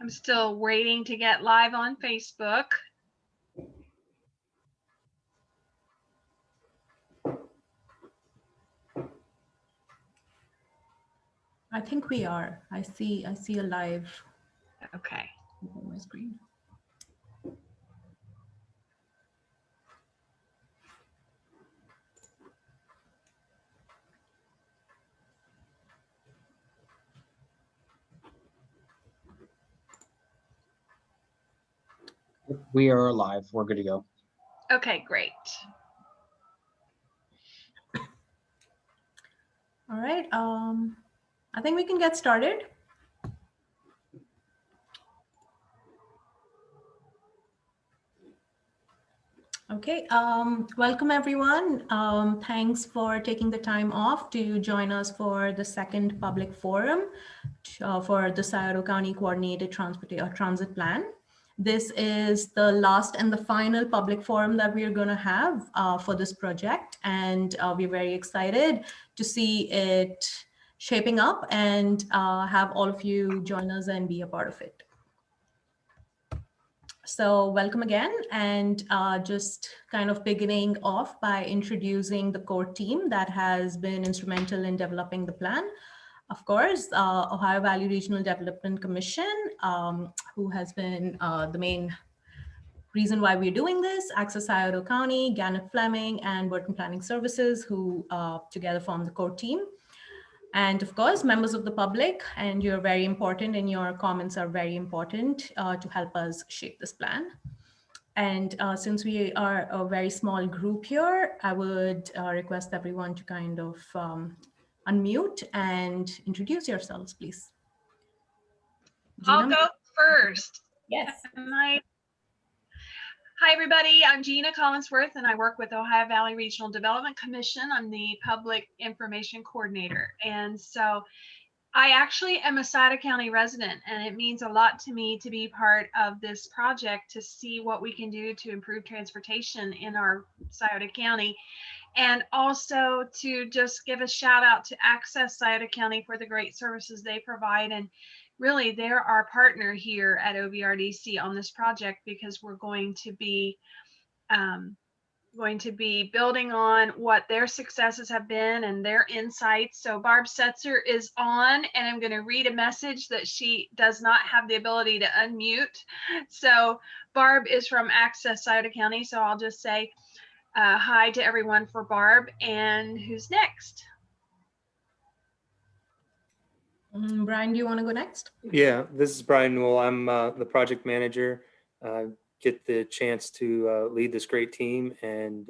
I'm still waiting to get live on Facebook. I think we are. I see a live. Okay. On my screen. We are live. We're good to go. Okay, great. All right. I think we can get started. Okay, welcome everyone. Thanks for taking the time off to join us for the second public forum for the Scioto County Coordinated Transit Plan. This is the last and the final public forum that we are going to have for this project, and we're very excited to see it shaping up and have all of you join us and be a part of it. So welcome again, and just kind of beginning off by introducing the core team that has been instrumental in developing the plan. Of course, Ohio Valley Regional Development Commission, who has been the main reason why we're doing this, Access Scioto County, Gannett Fleming, and Burton Planning Services, who together form the core team. And of course, members of the public, and you're very important, and your comments are very important to help us shape this plan. And since we are a very small group here, I would request everyone to kind of unmute and introduce yourselves, please. Gina? I'll go first. Yes. Hi, everybody. I'm Gina Collinsworth, and I work with Ohio Valley Regional Development Commission. I'm the Public Information Coordinator. And so I actually am a Scioto County resident, and it means a lot to me to be part of this project to see what we can do to improve transportation in our Scioto County. And also to just give a shout out to Access Scioto County for the great services they provide. And really, they're our partner here at OVRDC on this project, because we're going to be building on what their successes have been and their insights. So Barb Setzer is on, and I'm going to read a message that she does not have the ability to unmute. So Barb is from Access Scioto County. So I'll just say hi to everyone for Barb. And who's next? Brian, do you want to go next? Yeah, this is Brian Newell. I'm the project manager. Get the chance to lead this great team, and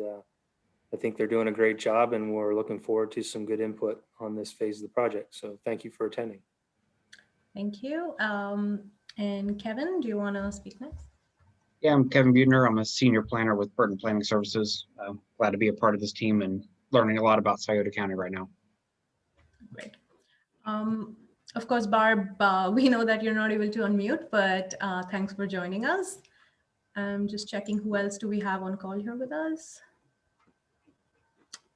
I think they're doing a great job, and we're looking forward to some good input on this phase of the project. So thank you for attending. Thank you. And Kevin, do you want to speak next? Yeah, I'm Kevin Buettner. I'm a senior planner with Burton Planning Services. Glad to be a part of this team and learning a lot about Scioto County right now. Great. Of course, Barb, we know that you're not able to unmute, but thanks for joining us. I'm just checking who else do we have on call here with us.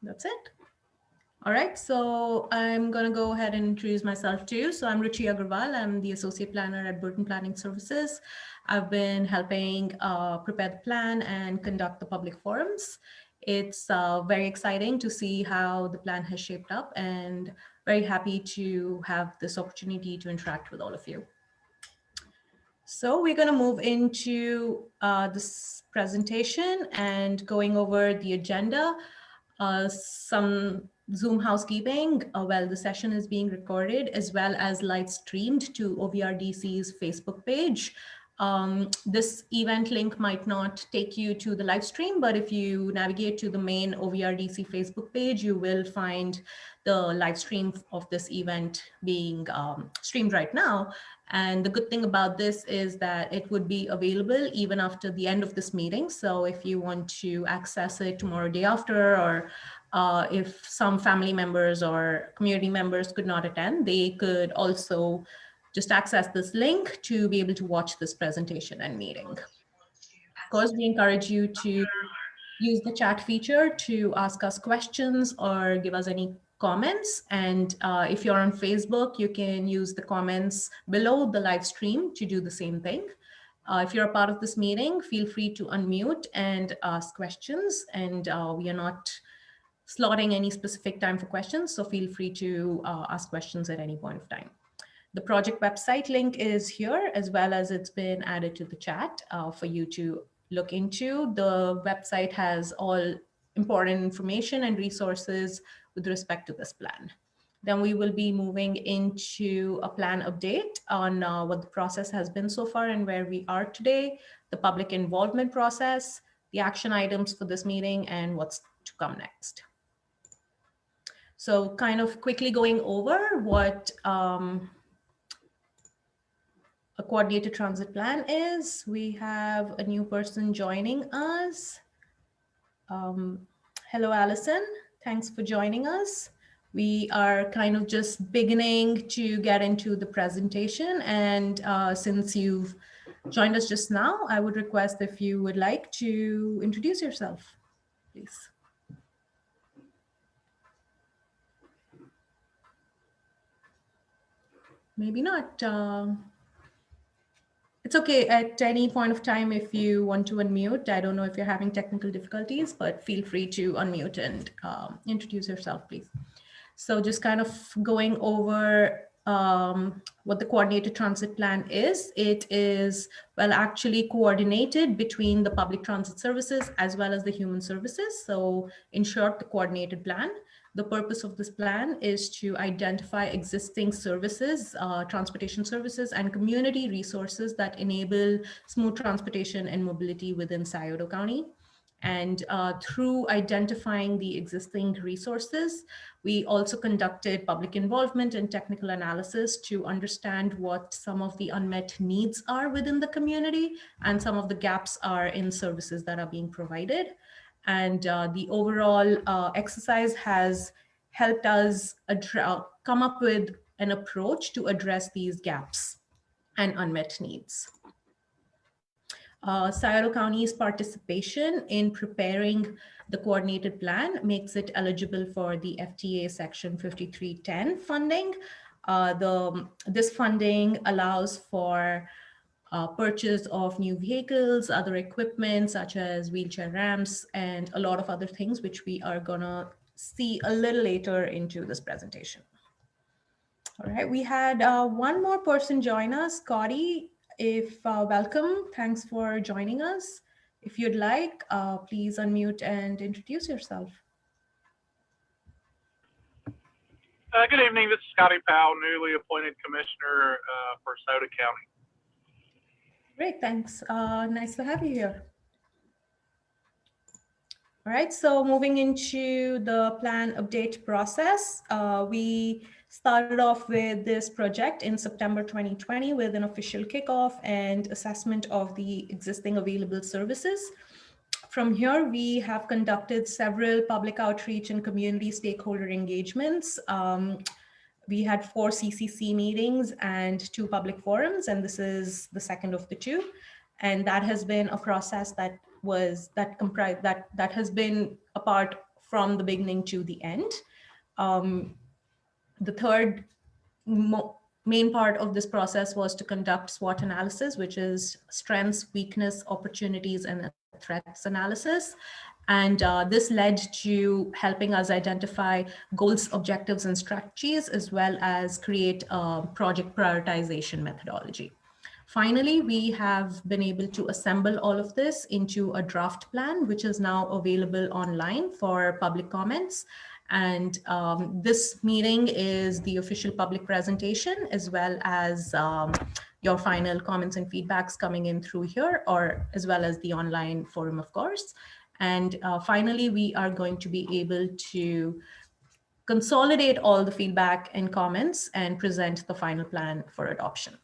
That's it. All right, so I'm going to go ahead and introduce myself too. So I'm Ruchi Agarwal. I'm the associate planner at Burton Planning Services. I've been helping prepare the plan and conduct the public forums. It's very exciting to see how the plan has shaped up, and very happy to have this opportunity to interact with all of you. So we're going to move into this presentation and going over the agenda. Some Zoom housekeeping. Well, the session is being recorded as well as live streamed to OVRDC's Facebook page. This event link might not take you to the live stream, but if you navigate to the main OVRDC Facebook page, you will find the live stream of this event being streamed right now. And the good thing about this is that it would be available even after the end of this meeting. So if you want to access it tomorrow, day after, or if some family members or community members could not attend, they could also just access this link to be able to watch this presentation and meeting. Of course, we encourage you to use the chat feature to ask us questions or give us any comments. And if you're on Facebook, you can use the comments below the live stream to do the same thing. If you're a part of this meeting, feel free to unmute and ask questions. And we are not slotting any specific time for questions, so feel free to ask questions at any point of time. The project website link is here, as well as it's been added to the chat for you to look into. The website has all important information and resources with respect to this plan. Then we will be moving into a plan update on what the process has been so far and where we are today, the public involvement process, the action items for this meeting, and what's to come next. So kind of quickly going over what a coordinated transit plan is. We have a new person joining us. Hello, Allison. Thanks for joining us. We are kind of just beginning to get into the presentation. And since you've joined us just now, I would request if you would like to introduce yourself, please. Maybe not. It's okay at any point of time if you want to unmute. I don't know if you're having technical difficulties, but feel free to unmute and introduce yourself, please. So just kind of going over what the coordinated transit plan is. It is, well, actually coordinated between the public transit services as well as the human services. So in short, the coordinated plan. The purpose of this plan is to identify existing services, transportation services, and community resources that enable smooth transportation and mobility within Scioto County. And through identifying the existing resources, we also conducted public involvement and technical analysis to understand what some of the unmet needs are within the community and some of the gaps are in services that are being provided. And the overall exercise has helped us come up with an approach to address these gaps and unmet needs. Scioto County's participation in preparing the coordinated plan makes it eligible for the FTA Section 5310 funding. This funding allows for purchase of new vehicles, other equipment such as wheelchair ramps, and a lot of other things, which we are gonna see a little later into this presentation. All right, we had one more person join us, Scotty. Welcome, thanks for joining us. If you'd like, please unmute and introduce yourself. Good evening, this is Scotty Powell, newly appointed commissioner for Scioto County. Great, thanks. Nice to have you here. All right, so moving into the plan update process, we started off with this project in September 2020 with an official kickoff and assessment of the existing available services. From here, we have conducted several public outreach and community stakeholder engagements. We had 4 CCC meetings and 2 public forums, and this is the second of the 2. And that has been a process that has been a part from the beginning to the end. The third main part of this process was to conduct SWOT analysis, which is strengths, weakness, opportunities, and threats analysis. And this led to helping us identify goals, objectives, and strategies, as well as create a project prioritization methodology. Finally, we have been able to assemble all of this into a draft plan, which is now available online for public comments. And this meeting is the official public presentation, as well as your final comments and feedbacks coming in through here, or as well as the online forum, of course. And finally, we are going to be able to consolidate all the feedback and comments and present the final plan for adoption.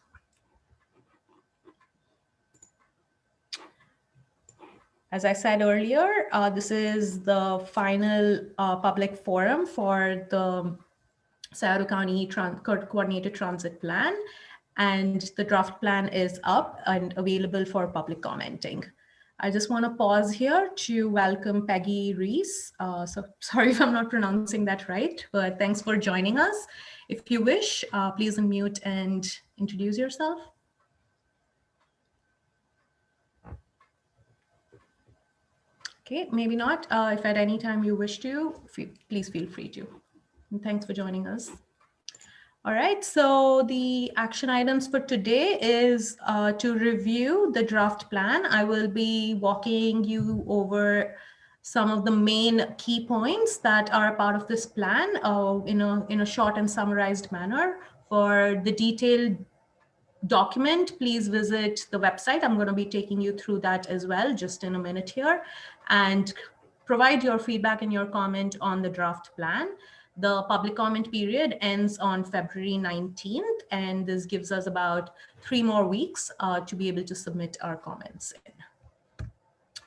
As I said earlier, this is the final public forum for the Scioto County Coordinated Transit Plan, and the draft plan is up and available for public commenting. I just want to pause here to welcome Peggy Reese. So sorry if I'm not pronouncing that right, but thanks for joining us. If you wish, please unmute and introduce yourself. Okay, maybe not. If at any time you wish to, please feel free to. And thanks for joining us. All right, so the action items for today is to review the draft plan. I will be walking you over some of the main key points that are a part of this plan in a short and summarized manner. For the detailed document, please visit the website. I'm going to be taking you through that as well just in a minute here, and provide your feedback and your comment on the draft plan. The public comment period ends on February 19th, and this gives us about 3 more weeks to be able to submit our comments in.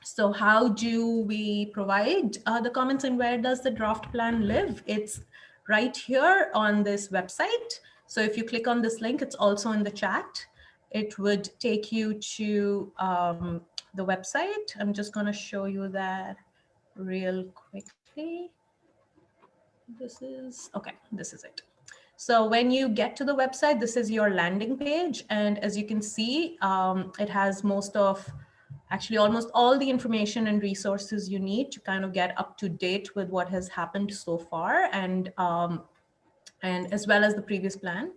So how do we provide the comments, and where does the draft plan live? It's right here on this website. So if you click on this link, it's also in the chat. It would take you to the website. I'm just going to show you that real quickly. This is it. So when you get to the website, this is your landing page. And as you can see, it has actually almost all the information and resources you need to kind of get up to date with what has happened so far, and as well as the previous plan.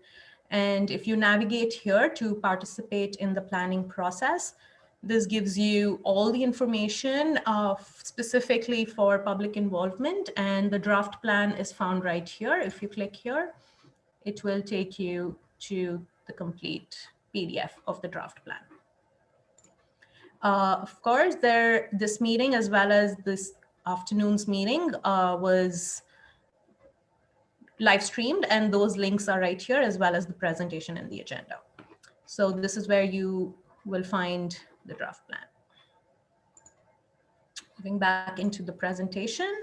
And if you navigate here to participate in the planning process, this gives you all the information specifically for public involvement, and the draft plan is found right here. If you click here, it will take you to the complete PDF of the draft plan. Of course, this meeting, as well as this afternoon's meeting, was live streamed, and those links are right here, as well as the presentation and the agenda. So this is where you will find the draft plan. Moving back into the presentation.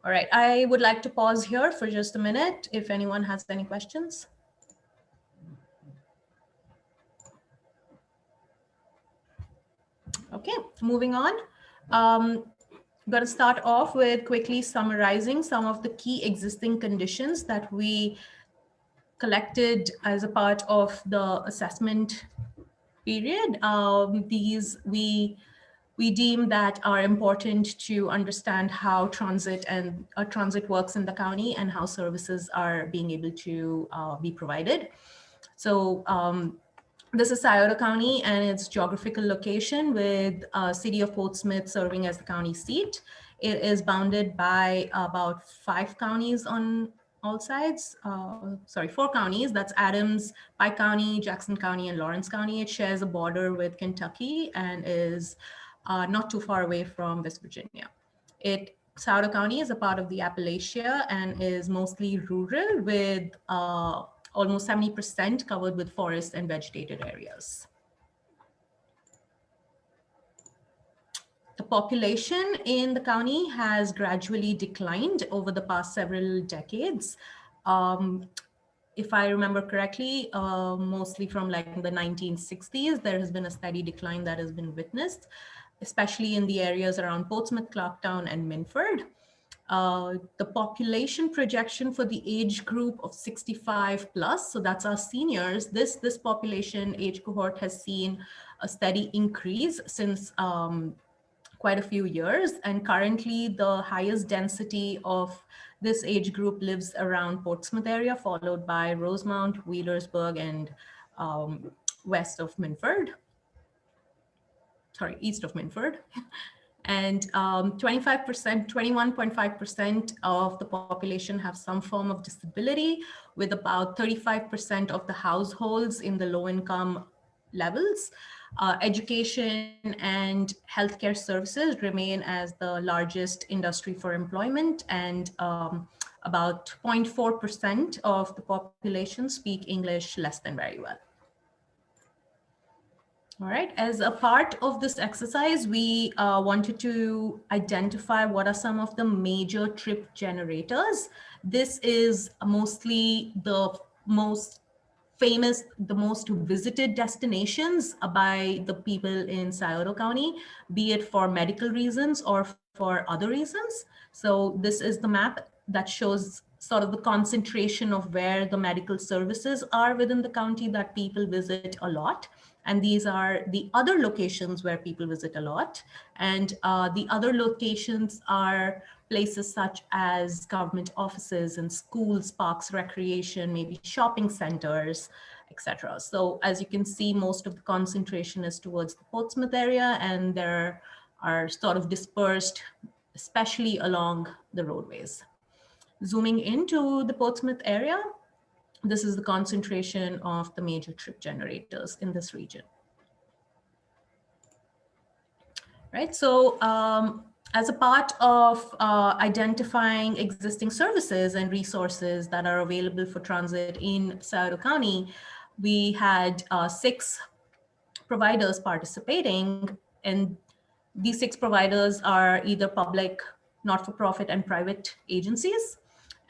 All right, I would like to pause here for just a minute if anyone has any questions. Okay, moving on. I'm going to start off with quickly summarizing some of the key existing conditions that we collected as a part of the assessment period. These we deem that are important to understand how transit works in the county and how services are being able to be provided. So this is Scioto County and its geographical location, with city of Portsmouth serving as the county seat. It is bounded by about 5 counties on all sides. 4 counties. That's Adams, Pike County, Jackson County, and Lawrence County. It shares a border with Kentucky and is not too far away from West Virginia. Scioto County is a part of the Appalachia and is mostly rural, with almost 70% covered with forest and vegetated areas. The population in the county has gradually declined over the past several decades. If I remember correctly, mostly from like the 1960s, there has been a steady decline that has been witnessed, especially in the areas around Portsmouth, Clarktown, and Minford. The population projection for the age group of 65 plus, so that's our seniors, this population age cohort has seen a steady increase since quite a few years. And currently the highest density of this age group lives around Portsmouth area, followed by Rosemount, Wheelersburg, and east of Minford. And 21.5% of the population have some form of disability, with about 35% of the households in the low-income levels. Education and healthcare services remain as the largest industry for employment, and about 0.4% of the population speak English less than very well. All right, as a part of this exercise, we wanted to identify what are some of the major trip generators. This is mostly the most the most visited destinations by the people in Scioto County, be it for medical reasons or for other reasons. So this is the map that shows sort of the concentration of where the medical services are within the county that people visit a lot. And these are the other locations where people visit a lot. And the other locations are places such as government offices and schools, parks, recreation, maybe shopping centers, etc. So as you can see, most of the concentration is towards the Portsmouth area, and there are sort of dispersed, especially along the roadways. Zooming into the Portsmouth area, this is the concentration of the major trip generators in this region. Right, so as a part of identifying existing services and resources that are available for transit in Scioto County, we had 6 providers participating, and these 6 providers are either public, not-for-profit, and private agencies.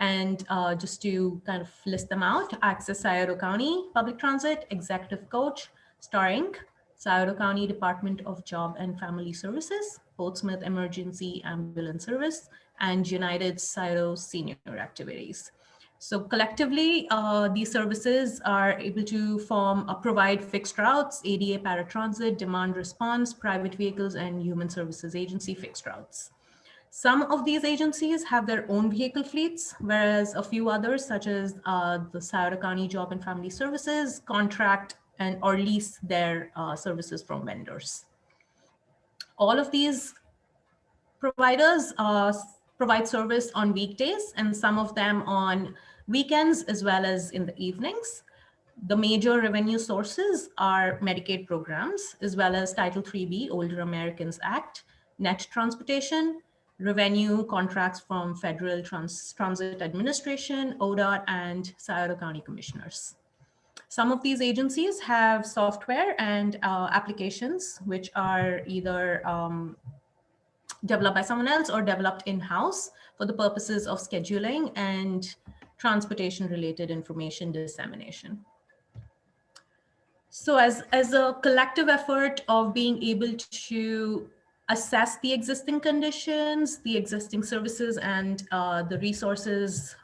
And just to kind of list them out: Access Scioto County Public Transit, Executive Coach, Star Inc., Scioto County Department of Job and Family Services, Portsmouth Emergency Ambulance Service, and United Scioto Senior Activities. So collectively, these services are able to provide fixed routes, ADA paratransit, demand response, private vehicles, and human services agency fixed routes. Some of these agencies have their own vehicle fleets, whereas a few others, such as the Scioto County Job and Family Services, contract or lease their services from vendors. All of these providers provide service on weekdays, and some of them on weekends as well as in the evenings. The major revenue sources are Medicaid programs, as well as Title IIIB, Older Americans Act, net transportation, revenue contracts from Federal Transit Administration, ODOT, and Scioto County Commissioners. Some of these agencies have software and applications which are either developed by someone else or developed in-house for the purposes of scheduling and transportation-related information dissemination. So as a collective effort of being able to assess the existing conditions, the existing services, and the resources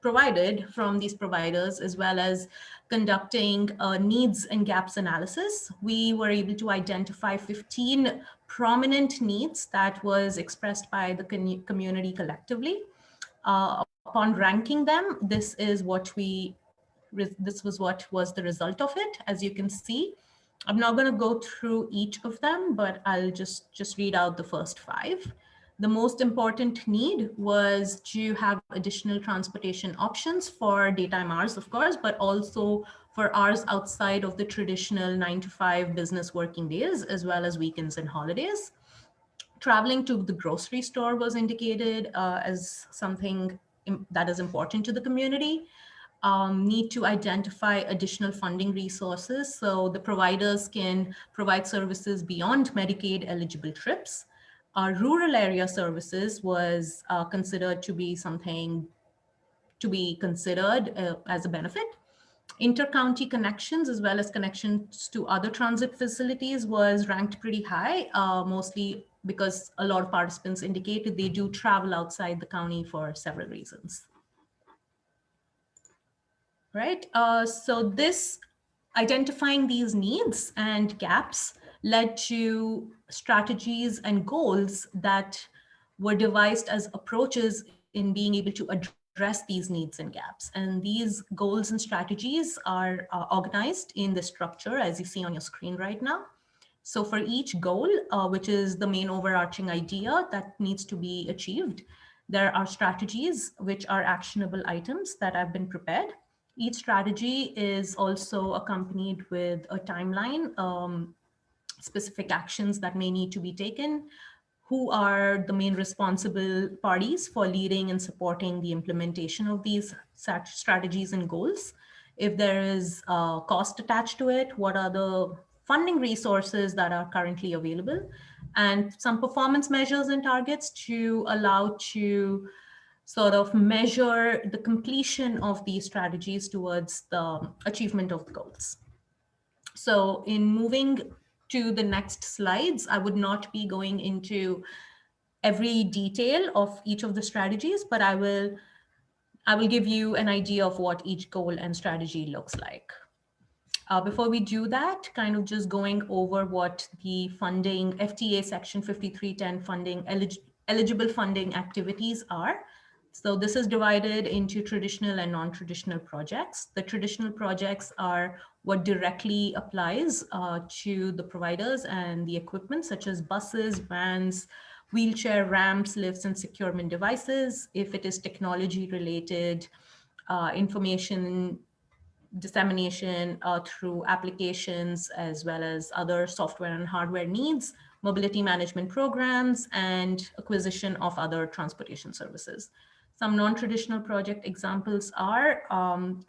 provided from these providers, as well as conducting needs and gaps analysis, we were able to identify 15 prominent needs that was expressed by the community collectively. Upon ranking them, this was what was the result of it. As you can see, I'm not going to go through each of them, but I'll just read out the first 5. The most important need was to have additional transportation options for daytime hours, of course, but also for hours outside of the traditional 9-to-5 business working days, as well as weekends and holidays. Traveling to the grocery store was indicated as something that is important to the community. Need to identify additional funding resources so the providers can provide services beyond Medicaid eligible trips. Rural area services was considered to be something to be considered as a benefit. Inter-county connections, as well as connections to other transit facilities, was ranked pretty high, mostly because a lot of participants indicated they do travel outside the county for several reasons. Right, so this identifying these needs and gaps led to strategies and goals that were devised as approaches in being able to address these needs and gaps. And these goals and strategies are organized in the structure as you see on your screen right now. So for each goal, which is the main overarching idea that needs to be achieved, there are strategies which are actionable items that have been prepared. Each strategy is also accompanied with a timeline, specific actions that may need to be taken, who are the main responsible parties for leading and supporting the implementation of these strategies and goals. If there is cost attached to it, what are the funding resources that are currently available, and some performance measures and targets to allow to sort of measure the completion of these strategies towards the achievement of the goals. So in moving to the next slides, I would not be going into every detail of each of the strategies, but I will give you an idea of what each goal and strategy looks like. Before we do that, kind of just going over what the funding, FTA Section 5310 funding, eligible funding activities are. So this is divided into traditional and non-traditional projects. The traditional projects are what directly applies to the providers and the equipment, such as buses, vans, wheelchair ramps, lifts, and securement devices. If it is technology related, information dissemination through applications, as well as other software and hardware needs, mobility management programs, and acquisition of other transportation services. Some non-traditional project examples are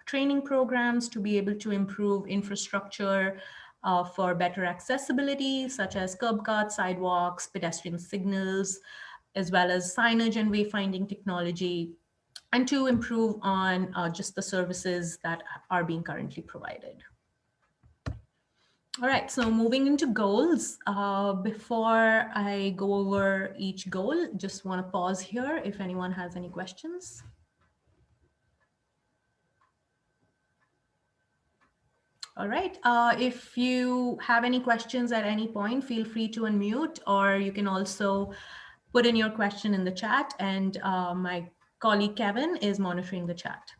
training programs to be able to improve infrastructure for better accessibility, such as curb cuts, sidewalks, pedestrian signals, as well as signage and wayfinding technology, and to improve on just the services that are being currently provided. All right, so moving into goals. Before I go over each goal, just want to pause here if anyone has any questions. All right, if you have any questions at any point, feel free to unmute, or you can also put in your question in the chat, and my colleague Kevin is monitoring the chat.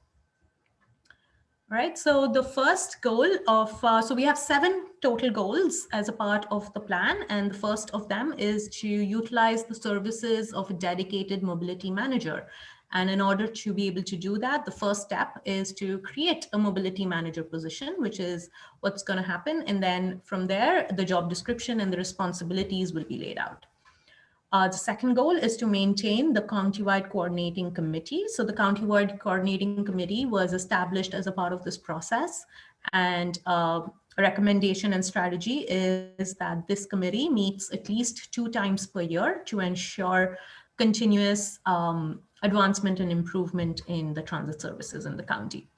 All right, so the first goal of, so we have 7 total goals as a part of the plan. And the first of them is to utilize the services of a dedicated mobility manager. And in order to be able to do that, the first step is to create a mobility manager position, which is what's going to happen. And then from there, the job description and the responsibilities will be laid out. The second goal is to maintain the countywide coordinating committee. So the countywide coordinating committee was established as a part of this process. And a recommendation and strategy is that this committee meets at least 2 times per year to ensure continuous advancement and improvement in the transit services in the county.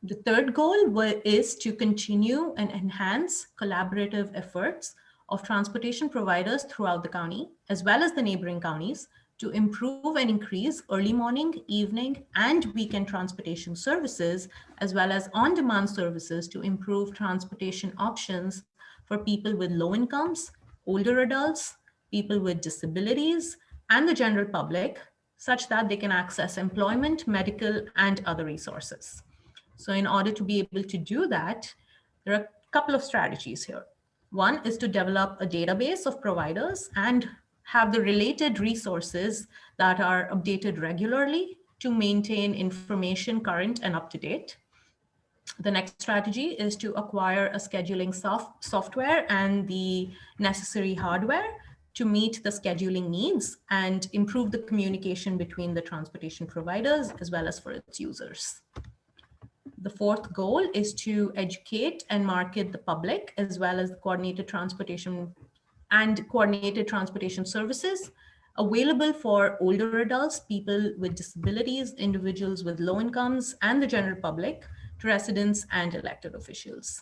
The third goal is to continue and enhance collaborative efforts of transportation providers throughout the county, as well as the neighboring counties, to improve and increase early morning, evening, and weekend transportation services, as well as on-demand services to improve transportation options for people with low incomes, older adults, people with disabilities, and the general public, such that they can access employment, medical, and other resources. So in order to be able to do that, there are a couple of strategies here. One is to develop a database of providers and have the related resources that are updated regularly to maintain information current and up to date. The next strategy is to acquire a scheduling software and the necessary hardware to meet the scheduling needs and improve the communication between the transportation providers as well as for its users. The fourth goal is to educate and market the public as well as the coordinated transportation services available for older adults, people with disabilities, individuals with low incomes, and the general public to residents and elected officials.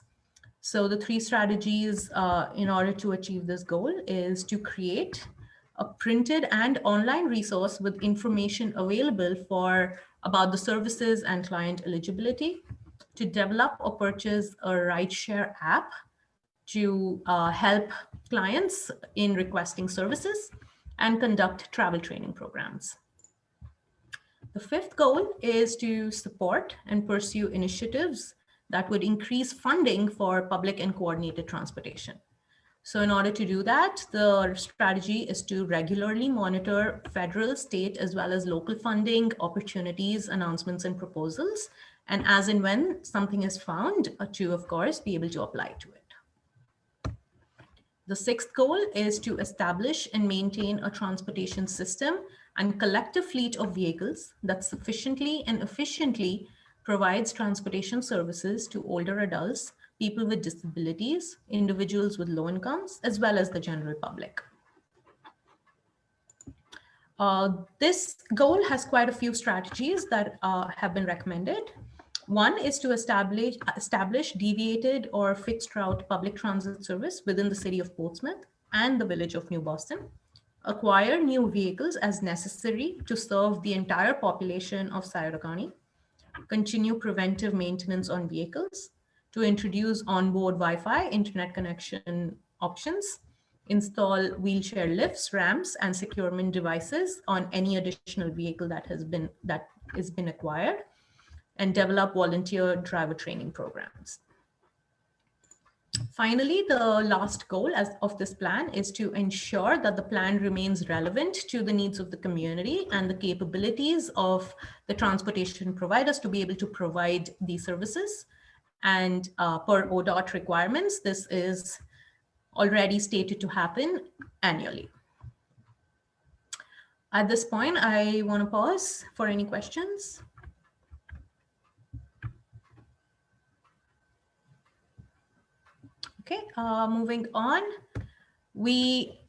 So the 3 strategies in order to achieve this goal is to create a printed and online resource with information available about the services and client eligibility, to develop or purchase a rideshare app to help clients in requesting services, and conduct travel training programs. The 5th goal is to support and pursue initiatives that would increase funding for public and coordinated transportation. So in order to do that, the strategy is to regularly monitor federal, state, as well as local funding opportunities, announcements, and proposals. And as and when something is found, to, of course, be able to apply to it. The 6th goal is to establish and maintain a transportation system and collective fleet of vehicles that sufficiently and efficiently provides transportation services to older adults, people with disabilities, individuals with low incomes, as well as the general public. This goal has quite a few strategies that have been recommended. One is to establish deviated or fixed route public transit service within the city of Portsmouth and the village of New Boston. Acquire new vehicles as necessary to serve the entire population of Scioto County. Continue preventive maintenance on vehicles. To introduce onboard Wi-Fi internet connection options. Install wheelchair lifts, ramps, and securement devices on any additional vehicle that has been acquired, and develop volunteer driver training programs. Finally, the last goal of this plan is to ensure that the plan remains relevant to the needs of the community and the capabilities of the transportation providers to be able to provide these services. And per ODOT requirements, this is already stated to happen annually. At this point, I want to pause for any questions. Okay, moving on. We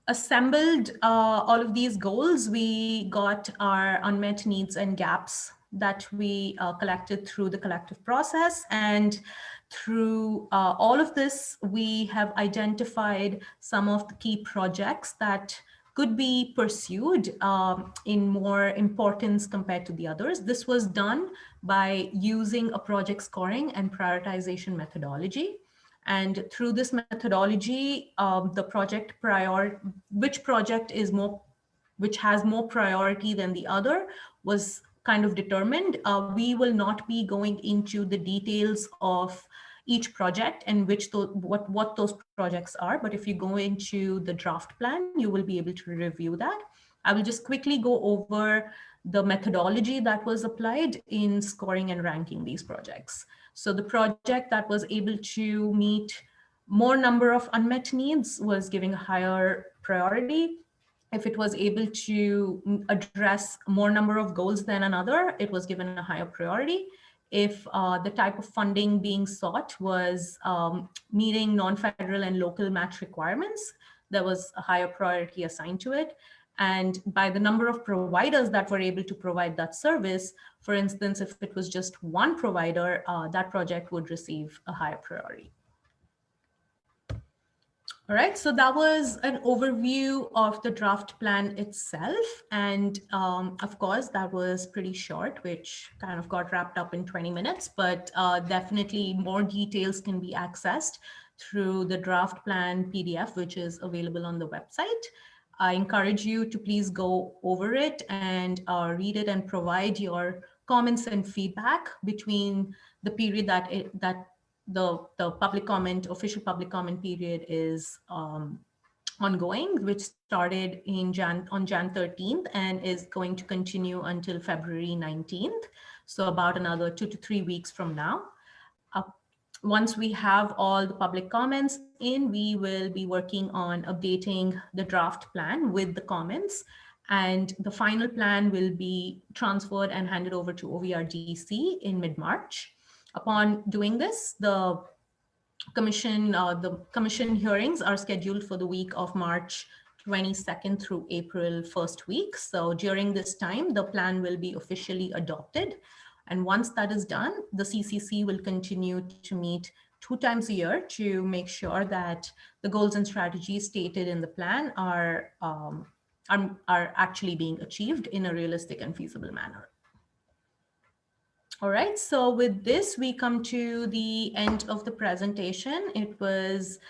assembled all of these goals. We got our unmet needs and gaps that we collected through the collective process. And through all of this, we have identified some of the key projects that could be pursued in more importance compared to the others. This was done by using a project scoring and prioritization methodology. And through this methodology, which project which has more priority than the other was kind of determined. We will not be going into the details of each project and what those projects are. But if you go into the draft plan, you will be able to review that. I will just quickly go over the methodology that was applied in scoring and ranking these projects. So the project that was able to meet more number of unmet needs was given a higher priority. If it was able to address more number of goals than another, it was given a higher priority. If the type of funding being sought was meeting non-federal and local match requirements, there was a higher priority assigned to it. And by the number of providers that were able to provide that service, for instance, if it was just one provider, that project would receive a higher priority. All right, so that was an overview of the draft plan itself. And of course, that was pretty short, which kind of got wrapped up in 20 minutes, but definitely more details can be accessed through the draft plan PDF, which is available on the website. I encourage you to please go over it and read it and provide your comments and feedback between the period that the official public comment period is ongoing, which started on Jan 13th and is going to continue until February 19th. So about another 2 to 3 weeks from now. Once we have all the public comments in, we will be working on updating the draft plan with the comments, and the final plan will be transferred and handed over to OVRDC in mid-March. Upon doing this, the commission hearings are scheduled for the week of March 22nd through April 1st week. So during this time, the plan will be officially adopted. And once that is done, the CCC will continue to meet 2 times a year to make sure that the goals and strategies stated in the plan are actually being achieved in a realistic and feasible manner. All right, so with this, we come to the end of the presentation. It was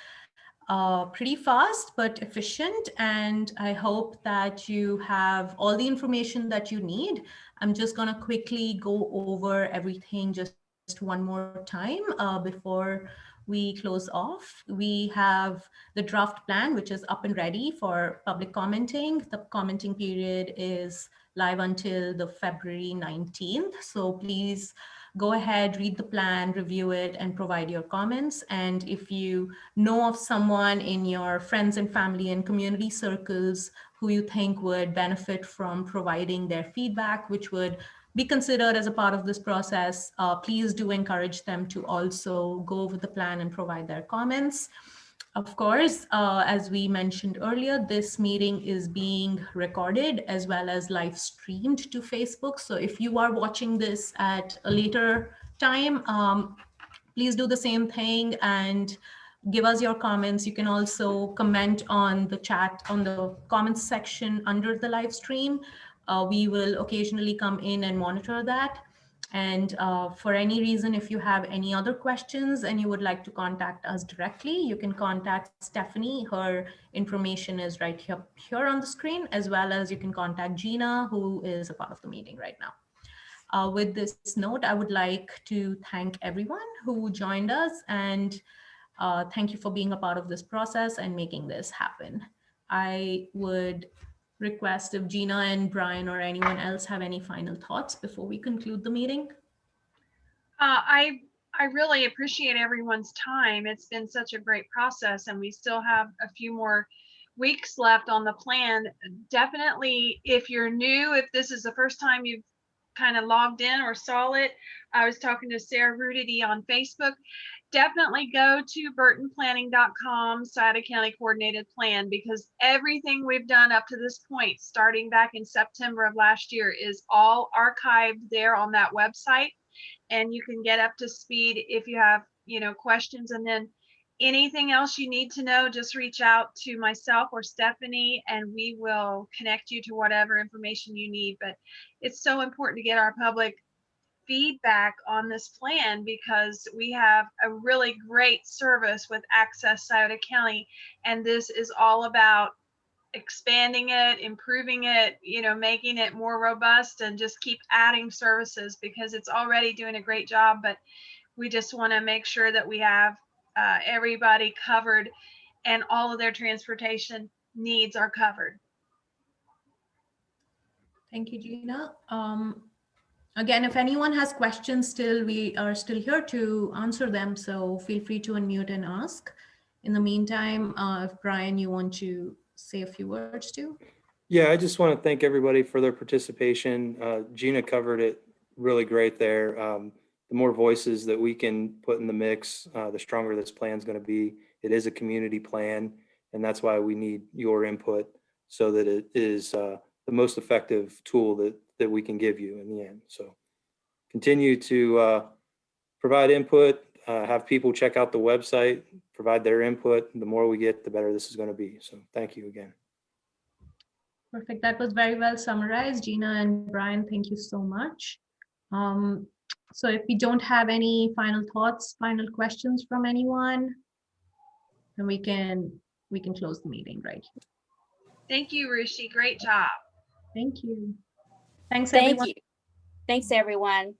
pretty fast, but efficient. And I hope that you have all the information that you need. I'm just going to quickly go over everything just one more time before we close off. We have the draft plan, which is up and ready for public commenting. The commenting period is live until the February 19th. So please go ahead, read the plan, review it, and provide your comments. And if you know of someone in your friends and family and community circles who you think would benefit from providing their feedback, which would be considered as a part of this process, please do encourage them to also go over the plan and provide their comments. Of course, as we mentioned earlier, this meeting is being recorded as well as live streamed to Facebook. So if you are watching this at a later time, please do the same thing and give us your comments. You can also comment on the chat, on the comments section under the live stream. We will occasionally come in and monitor that. And for any reason, if you have any other questions and you would like to contact us directly, you can contact Stephanie. Her information is right here on the screen, as well as you can contact Gina, who is a part of the meeting right now. With this note, I would like to thank everyone who joined us, and thank you for being a part of this process and making this happen. I would request if Gina and Brian or anyone else have any final thoughts before we conclude the meeting. I really appreciate everyone's time. It's been such a great process, and we still have a few more weeks left on the plan. Definitely, if you're new, if this is the first time you've kind of logged in or saw it, I was talking to Sarah Rudity on Facebook. Definitely go to burtonplanning.com Scioto County Coordinated Plan, because everything we've done up to this point, starting back in September of last year, is all archived there on that website. And you can get up to speed if you have, questions. And then anything else you need to know, just reach out to myself or Stephanie, and we will connect you to whatever information you need. But it's so important to get our public feedback on this plan, because we have a really great service with Access Scioto County, and this is all about expanding it, improving it, making it more robust, and just keep adding services, because it's already doing a great job. But we just want to make sure that we have everybody covered and all of their transportation needs are covered. Thank you, Gina. Again, if anyone has questions still, we are still here to answer them. So feel free to unmute and ask. In the meantime, if Brian, you want to say a few words too? Yeah, I just want to thank everybody for their participation. Gina covered it really great there. The more voices that we can put in the mix, the stronger this plan is going to be. It is a community plan, and that's why we need your input, so that it is the most effective tool that we can give you in the end. So continue to provide input, have people check out the website, provide their input. The more we get, the better this is going to be. So thank you again. Perfect. That was very well summarized, Gina and Brian. Thank you so much. So if we don't have any final thoughts, final questions from anyone, then we can close the meeting right here. Thank you, Rishi. Great job. Thank you. Thanks, Thank everyone. you. Thanks, everyone.